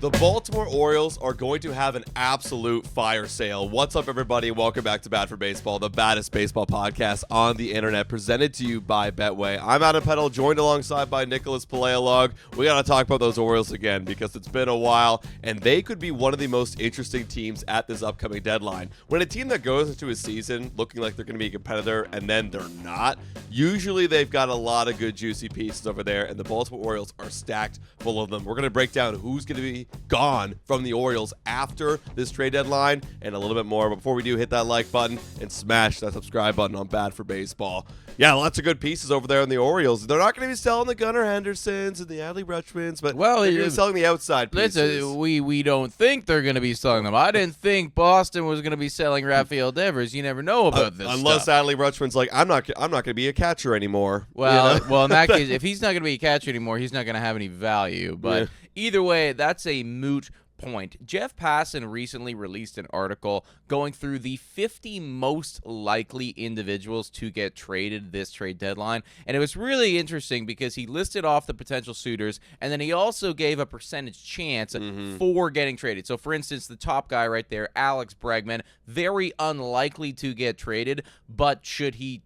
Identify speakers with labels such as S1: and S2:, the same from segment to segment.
S1: The Baltimore Orioles are going to have an absolute fire sale. What's up, everybody? Welcome back to Bad for Baseball, the baddest baseball podcast on the internet, presented to you by Betway. I'm Adam Peddle, joined alongside by Nicholas Paleolog. We got to talk about those Orioles again because it's been a while, and they could be one of the most interesting teams at this upcoming deadline. When a team that goes into a season looking like they're going to be a competitor and then they're not, usually they've got a lot of good, juicy pieces over there, and the Baltimore Orioles are stacked full of them. We're going to break down who's going to be gone from the Orioles after this trade deadline and a little bit more. But before we do, hit that like button and smash that subscribe button on Bad for Baseball. Yeah, lots of good pieces over there in the Orioles. They're not going to be selling the Gunnar Hendersons and the Adley Rutschmans, but they're going to be selling the outside pieces.
S2: We don't think they're going to be selling them. I didn't think Boston was going to be selling Rafael Devers. You never know about this
S1: unless
S2: stuff.
S1: Adley Rutschman's like, I'm not going to be a catcher anymore.
S2: Well,
S1: you know?
S2: well, in that case, if he's not going to be a catcher anymore, he's not going to have any value. But either way, that's a moot point. Jeff Passan recently released an article going through the 50 most likely individuals to get traded this trade deadline, and it was really interesting because he listed off the potential suitors, and then he also gave a percentage chance for getting traded. So, for instance, the top guy right there, Alex Bregman, very unlikely to get traded, but should he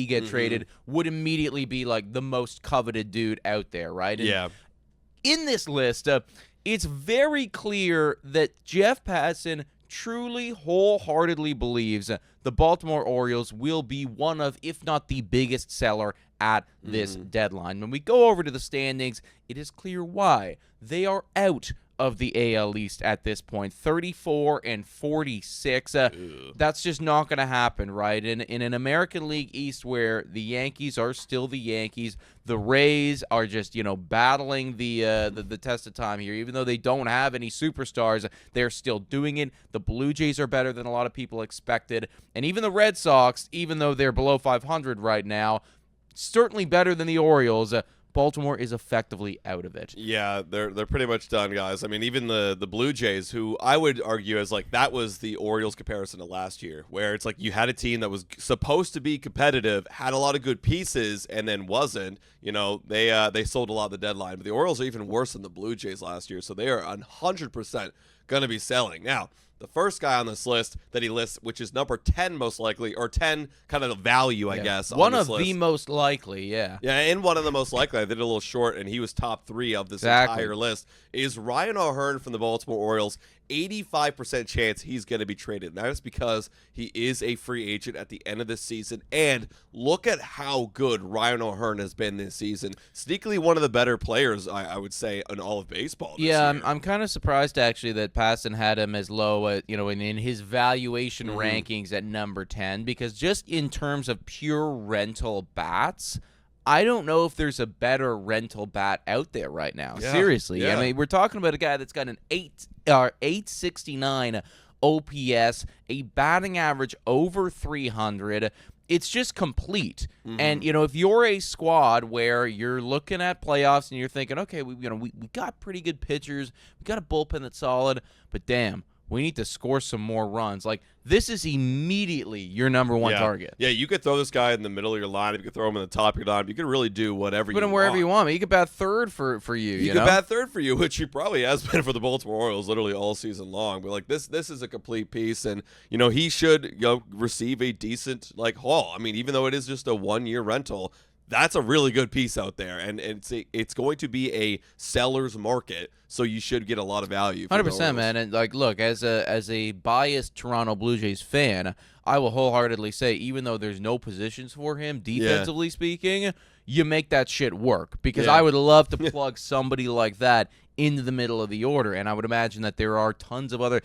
S2: get traded, would immediately be like the most coveted dude out there, right? And in this list, it's very clear that Jeff Passan truly, wholeheartedly believes the Baltimore Orioles will be one of, if not the biggest seller at this deadline. When we go over to the standings, it is clear why. They are out of the AL East at this point, 34 and 46. That's just not going to happen, right? In an American League East where the Yankees are still the Yankees, the Rays are just, battling the test of time here. Even though they don't have any superstars, they're still doing it. The Blue Jays are better than a lot of people expected. And even the Red Sox, even though they're below 500 right now, certainly better than the Orioles. Baltimore is effectively out of it.
S1: Yeah, they're pretty much done, guys. I mean, even the Blue Jays, who I would argue as like that was the Orioles comparison to last year, where it's like you had a team that was supposed to be competitive, had a lot of good pieces, and then wasn't. They sold a lot of the deadline, but the Orioles are even worse than the Blue Jays last year, so they are 100% going to be selling. Now, the first guy on this list that he lists, which is number 10 most likely, or 10 kind of the value, I guess.
S2: One
S1: on this
S2: of
S1: list.
S2: the most likely,
S1: Yeah, and one of the most likely. I did a little short, and he was top 3 of this entire list, is Ryan O'Hearn from the Baltimore Orioles. 85% chance he's going to be traded. And that is because he is a free agent at the end of this season. And look at how good Ryan O'Hearn has been this season. Sneakily one of the better players, I would say, in all of baseball this year.
S2: I'm kind of surprised, actually, that Passan had him as low, in his valuation rankings at number 10, because just in terms of pure rental bats, I don't know if there's a better rental bat out there right now.
S1: Yeah.
S2: Seriously.
S1: Yeah.
S2: I mean, we're talking about a guy that's got an 869 OPS, a batting average over 300. It's just complete. And, if you're a squad where you're looking at playoffs and you're thinking, okay, we got pretty good pitchers, we got a bullpen that's solid, but damn, we need to score some more runs. Like, this is immediately your number one target.
S1: Yeah, you could throw this guy in the middle of your lineup. You could throw him in the top of your lineup. You could really do whatever you want.
S2: Put him wherever you want. He could bat third for you.
S1: He could bat third for you, which he probably has been for the Baltimore Orioles literally all season long. But like this is a complete piece, and he should receive a decent haul. I mean, even though it is just a 1-year rental, that's a really good piece out there, and it's going to be a seller's market, so you should get a lot of value.
S2: 100%, man. And look, as a biased Toronto Blue Jays fan, I will wholeheartedly say, even though there's no positions for him, defensively speaking, you make that shit work, because I would love to plug somebody like that into the middle of the order, and I would imagine that there are tons of other,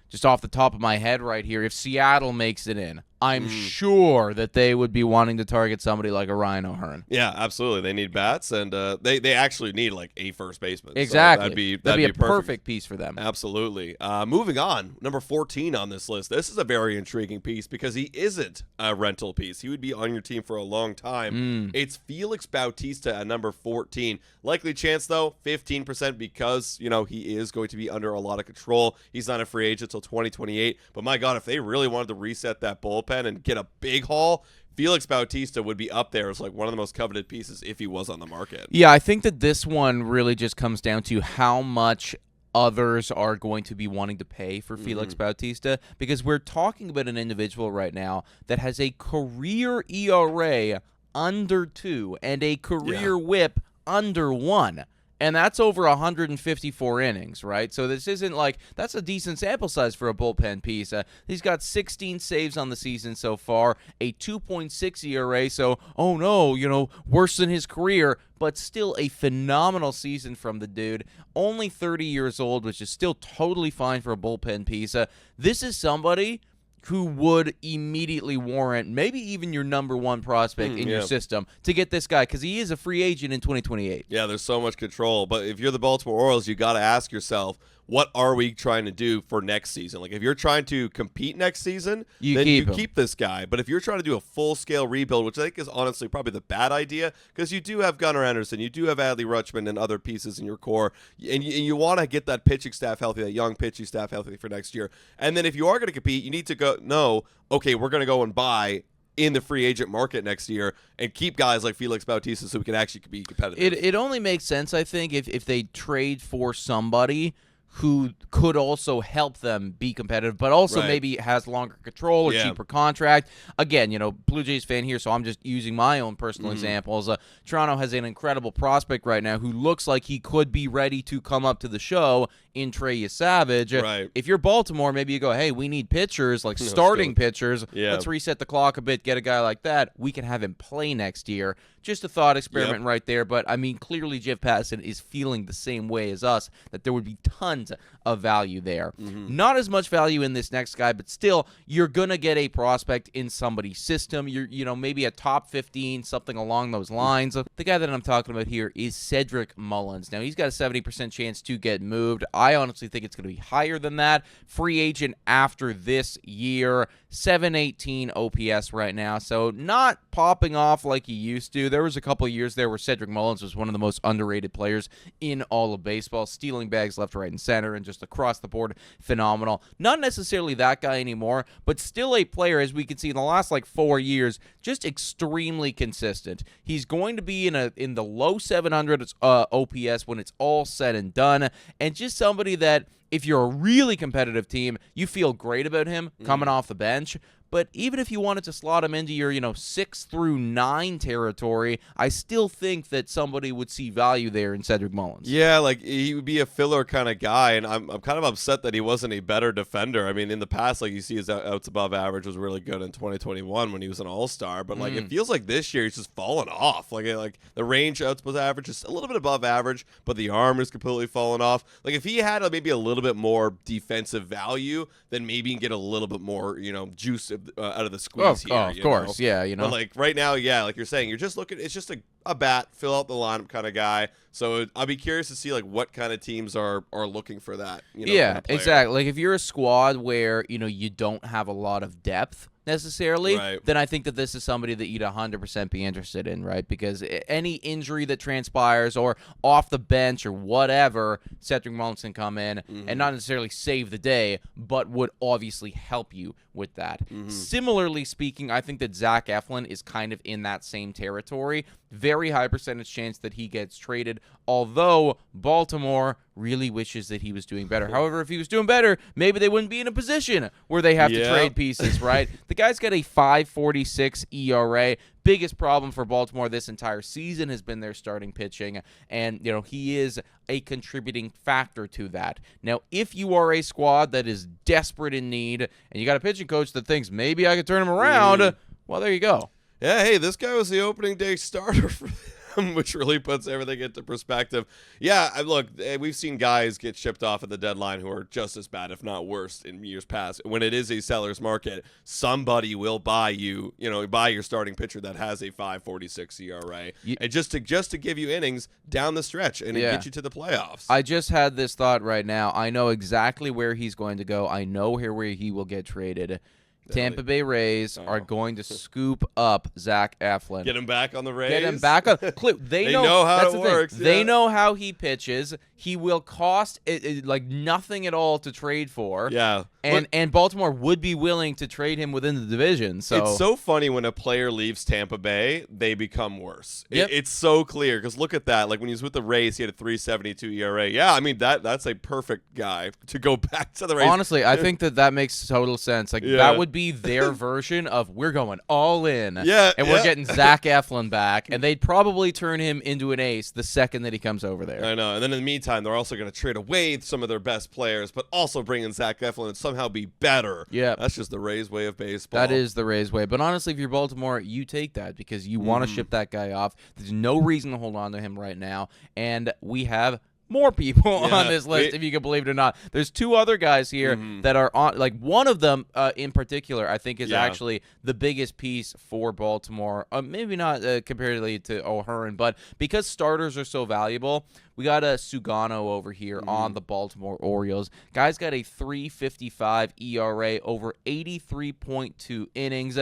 S2: just off the top of my head right here, if Seattle makes it in, I'm sure that they would be wanting to target somebody like a Ryan O'Hearn.
S1: Yeah, absolutely. They need bats, and they actually need a first baseman.
S2: Exactly.
S1: So
S2: that'd be a perfect piece for them.
S1: Absolutely. Moving on, number 14 on this list. This is a very intriguing piece because he isn't a rental piece. He would be on your team for a long time. It's Felix Bautista at number 14. Likely chance, though, 15% because, he is going to be under a lot of control. He's not a free agent until 2028. But my God, if they really wanted to reset that bullpen and get a big haul, Felix Bautista would be up there as one of the most coveted pieces if he was on the market.
S2: Yeah, I think that this one really just comes down to how much others are going to be wanting to pay for Felix Bautista, because we're talking about an individual right now that has a career ERA under 2 and a career whip under 1. And that's over 154 innings, right? So this isn't like, that's a decent sample size for a bullpen piece. He's got 16 saves on the season so far, a 2.6 ERA, so, oh no, worse than his career, but still a phenomenal season from the dude. Only 30 years old, which is still totally fine for a bullpen piece. This is somebody who would immediately warrant maybe even your number 1 prospect in your system to get this guy, because he is a free agent in 2028.
S1: Yeah, there's so much control. But if you're the Baltimore Orioles, you got to ask yourself, what are we trying to do for next season? Like, if you're trying to compete next season, then you keep this guy. But if you're trying to do a full-scale rebuild, which I think is honestly probably the bad idea, because you do have Gunnar Henderson, you do have Adley Rutschman and other pieces in your core, and you want to get that pitching staff healthy, that young pitching staff healthy for next year. And then if you are going to compete, you need to okay, we're going to go and buy in the free agent market next year and keep guys like Felix Bautista so we can actually be competitive.
S2: It only makes sense, I think, if they trade for somebody who could also help them be competitive, but also maybe has longer control or cheaper contract. Again, Blue Jays fan here, so I'm just using my own personal examples. Toronto has an incredible prospect right now who looks like he could be ready to come up to the show in Trey Savage.
S1: Right.
S2: If you're Baltimore, maybe you go, hey, we need pitchers, like starting pitchers.
S1: Yeah.
S2: Let's reset the clock a bit, get a guy like that. We can have him play next year. Just a thought experiment right there. But, I mean, clearly Jeff Passan is feeling the same way as us, that there would be tons of value there. Not as much value in this next guy, but still, you're going to get a prospect in somebody's system. You're, maybe a top 15, something along those lines. The guy that I'm talking about here is Cedric Mullins. Now, he's got a 70% chance to get moved. I honestly think it's going to be higher than that. Free agent after this year, 718 OPS right now, so not popping off like he used to. There was a couple of years there where Cedric Mullins was one of the most underrated players in all of baseball, stealing bags left, right, and center, and just across the board, phenomenal. Not necessarily that guy anymore, but still a player, as we can see in the last 4 years, just extremely consistent. He's going to be in the low 700s OPS when it's all said and done, and just somebody that, if you're a really competitive team, you feel great about him coming off the bench. But even if you wanted to slot him into your, 6 through 9 territory, I still think that somebody would see value there in Cedric Mullins.
S1: Yeah, he would be a filler kind of guy, and I'm kind of upset that he wasn't a better defender. I mean, in the past, you see his outs above average was really good in 2021 when he was an all-star, but it feels like this year he's just fallen off. The range outs above average is a little bit above average, but the arm is completely fallen off. If he had maybe a little bit more defensive value, then maybe you can get a little bit more, juice out of the squeeze here.
S2: Of course, yeah,
S1: But right now, like you're saying, you're just looking. It's just a bat, fill out the lineup kind of guy. So I'll be curious to see what kind of teams are looking for that.
S2: Yeah, exactly. If you're a squad where you don't have a lot of depth necessarily, then I think that this is somebody that you'd 100% be interested in, right? Because any injury that transpires or off the bench or whatever, Cedric Mullins can come in and not necessarily save the day, but would obviously help you with that. Similarly speaking, I think that Zach Eflin is kind of in that same territory. Very high percentage chance that he gets traded, although Baltimore really wishes that he was doing better. However, if he was doing better, maybe they wouldn't be in a position where they have to trade pieces, right? The guy's got a 5.46 ERA. Biggest problem for Baltimore this entire season has been their starting pitching, and he is a contributing factor to that. Now, if you are a squad that is desperate in need, and you got a pitching coach that thinks maybe I could turn him around, well, there you go.
S1: Yeah, hey, this guy was the opening day starter for them, which really puts everything into perspective. Yeah, look, we've seen guys get shipped off at the deadline who are just as bad, if not worse, in years past. When it is a seller's market, somebody will buy your starting pitcher that has a 5.46 ERA, and just to give you innings down the stretch and get you to the playoffs.
S2: I just had this thought right now. I know exactly where he's going to go. I know where he will get traded. Tampa Bay Rays are going to scoop up Zach Eflin.
S1: Get him back on the Rays.
S2: Get him back on. They know
S1: how it works.
S2: They know how he pitches. He will cost nothing at all to trade for.
S1: Yeah.
S2: And Baltimore would be willing to trade him within the division. So
S1: it's so funny when a player leaves Tampa Bay, they become worse.
S2: Yep.
S1: It's so clear because look at that. Like when he was with the Rays, he had a 3.72 ERA. Yeah, I mean that's a perfect guy to go back to the Rays.
S2: Honestly, I think that makes total sense. Like that would be their version of we're going all in.
S1: Yeah,
S2: and we're getting Zach Eflin back, and they'd probably turn him into an ace the second that he comes over there.
S1: I know. And then in the meantime, they're also going to trade away some of their best players, but also bring in Zach Eflin and somehow be better.
S2: Yeah,
S1: that's just the Rays way of baseball.
S2: That is the Rays way. But honestly, if you're Baltimore, you take that because you want to ship that guy off. There's no reason to hold on to him right now, and we have more people on this list, if you can believe it or not. There's two other guys here that are on, like one of them in particular, I think is actually the biggest piece for Baltimore. Maybe not comparatively to O'Hearn, but because starters are so valuable, we got a Sugano over here on the Baltimore Orioles. Guy's got a 3.55 ERA over 83.2 innings.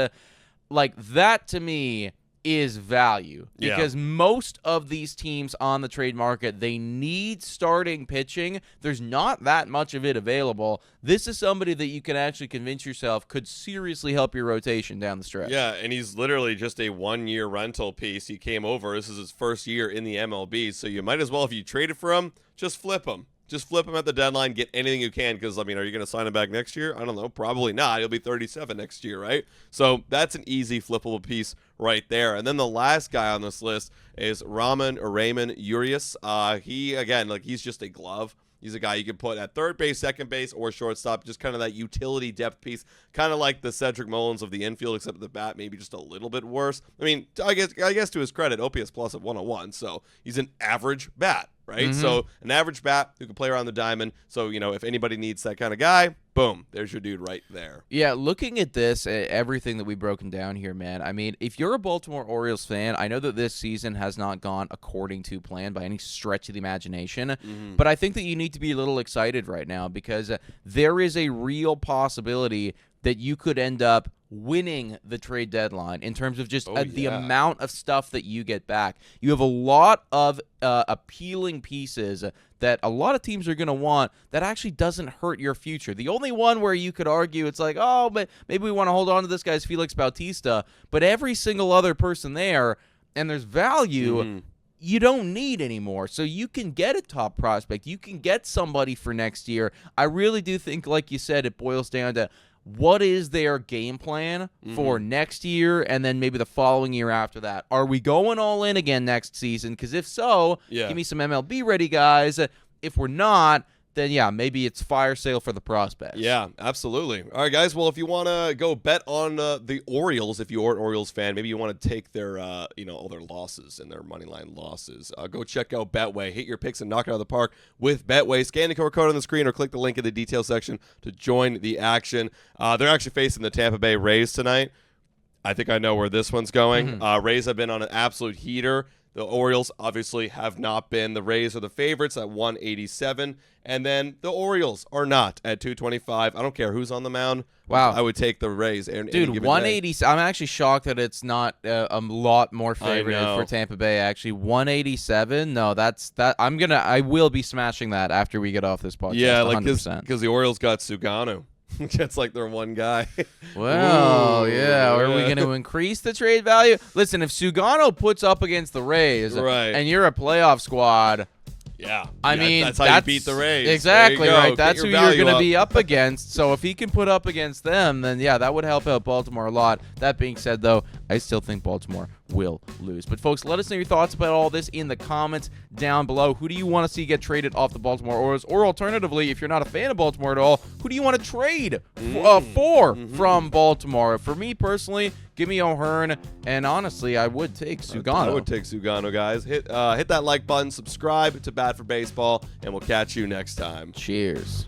S2: Like that to me is value because most of these teams on the trade market, they need starting pitching. There's not that much of it available. This is somebody that you can actually convince yourself could seriously help your rotation down the stretch.
S1: Yeah, and he's literally just a one-year rental piece. He came over. This is his first year in the MLB, so you might as well, if you traded for him, just flip him. Just flip him at the deadline, get anything you can, because, I mean, are you going to sign him back next year? I don't know. Probably not. He'll be 37 next year, right? So that's an easy flippable piece right there. And then the last guy on this list is Raymond Urias. He, again, like he's just a glove. He's a guy you can put at third base, second base, or shortstop, just kind of that utility depth piece, kind of like the Cedric Mullins of the infield, except the bat maybe just a little bit worse. I mean, I guess to his credit, OPS plus at 101, so he's an average bat, right? So an average bat who can play around the diamond. So, you know, if anybody needs that kind of guy, boom, there's your dude right there.
S2: Yeah, looking at this, everything that we've broken down here, man, I mean, if you're a Baltimore Orioles fan, I know that this season has not gone according to plan by any stretch of the imagination, but I think that you need to be a little excited right now because there is a real possibility that you could end up winning the trade deadline in terms of just the amount of stuff that you get back. You have a lot of appealing pieces that a lot of teams are going to want that actually doesn't hurt your future. The only one where you could argue it's like, oh, but maybe we want to hold on to this guy's Felix Bautista, but every single other person there, and there's value, you don't need anymore. So you can get a top prospect. You can get somebody for next year. I really do think, like you said, it boils down to what is their game plan for next year and then maybe the following year after that? Are we going all in again next season? Because if so, give me some MLB-ready guys. If we're not, then, yeah, maybe it's fire sale for the prospects.
S1: Yeah, absolutely. All right, guys. Well, if you want to go bet on the Orioles, if you are an Orioles fan, maybe you want to take their, all their losses and their money line losses, go check out Betway. Hit your picks and knock it out of the park with Betway. Scan the QR code on the screen or click the link in the details section to join the action. They're actually facing the Tampa Bay Rays tonight. I think I know where this one's going. Rays have been on an absolute heater. The Orioles obviously have not been. The Rays are the favorites at 187, and then the Orioles are not at 225. I don't care who's on the mound.
S2: Wow.
S1: I would take the Rays.
S2: Dude, 180. I'm actually shocked that it's not a lot more favorite for Tampa Bay. Actually, 187. No, that's that. I will be smashing that after we get off this podcast.
S1: Yeah,
S2: 100%.
S1: like because the Orioles got Sugano. That's like their one guy.
S2: Well, are we going to increase the trade value? Listen, if Sugano puts up against the Rays and you're a playoff squad, I mean,
S1: that's how you beat the Rays.
S2: Exactly, right? That's who you're going to be up against. So if he can put up against them, then, that would help out Baltimore a lot. That being said, though, I still think Baltimore will lose. But, folks, let us know your thoughts about all this in the comments down below. Who do you want to see get traded off the Baltimore Orioles? Or, alternatively, if you're not a fan of Baltimore at all, who do you want to trade for from Baltimore? For me, personally, give me O'Hearn, and honestly, I would take Sugano.
S1: I would take Sugano, guys. Hit that like button, subscribe to Bad for Baseball, and we'll catch you next time.
S2: Cheers.